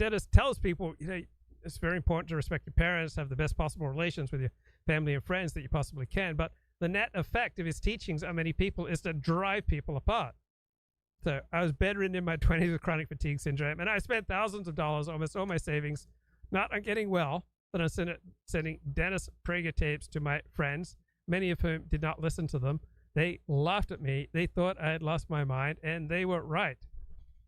Dennis tells people, it's very important to respect your parents, have the best possible relations with your family and friends that you possibly can. But the net effect of his teachings on many people is to drive people apart. So I was bedridden in my 20s with chronic fatigue syndrome, and I spent thousands of dollars, almost all my savings, not on getting well, but on sending Dennis Prager tapes to my friends, many of whom did not listen to them. They laughed at me. They thought I had lost my mind, and they were right.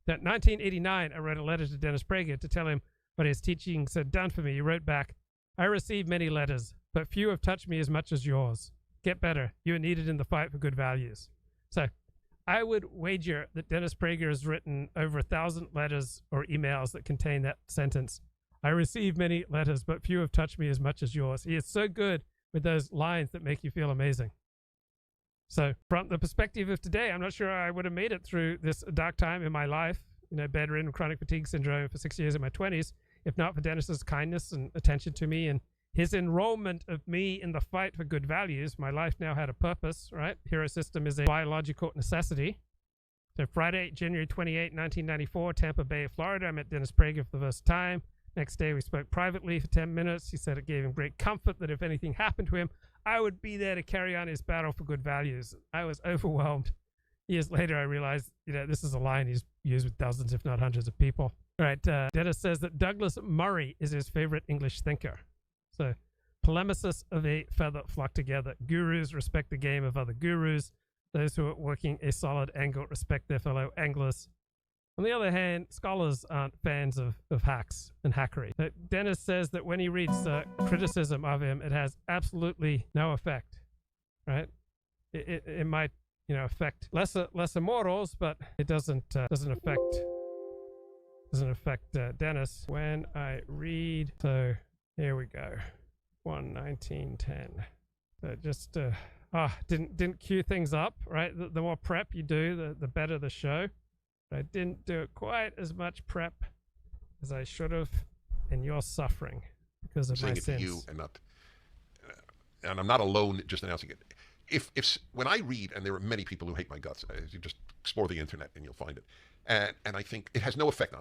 In 1989, I wrote a letter to Dennis Prager to tell him what his teachings had done for me. He wrote back, "I received many letters, but few have touched me as much as yours. Get better. You are needed in the fight for good values." So I would wager that Dennis Prager has written over 1,000 letters or emails that contain that sentence. I received many letters, but few have touched me as much as yours. He is so good with those lines that make you feel amazing. So from the perspective of today, I'm not sure I would have made it through this dark time in my life, bedridden with chronic fatigue syndrome for 6 years in my 20s, if not for Dennis's kindness and attention to me and his enrollment of me in the fight for good values. My life now had a purpose, right? Hero system is a biological necessity. So Friday, January 28, 1994, Tampa Bay, Florida, I met Dennis Prager for the first time. Next day, we spoke privately for 10 minutes. He said it gave him great comfort that if anything happened to him, I would be there to carry on his battle for good values. I was overwhelmed. Years later, I realized, this is a line he's used with dozens, if not hundreds of people. All right, Dennis says that Douglas Murray is his favorite English thinker. So, polemicists of a feather flock together. Gurus respect the game of other gurus. Those who are working a solid angle respect their fellow anglers. On the other hand, scholars aren't fans of hacks and hackery. Dennis says that when he reads criticism of him, it has absolutely no effect, right? It might, affect lesser mortals, but it doesn't affect Dennis. When I read, so here we go, 1:19:10. So just didn't cue things up, right? The more prep you do, the better the show. I didn't do quite as much prep as I should have, and you're suffering because of my sins. I'm saying it to you and not, and I'm not alone just announcing it. If when I read, and there are many people who hate my guts, you just explore the internet and you'll find it, and I think it has no effect on me.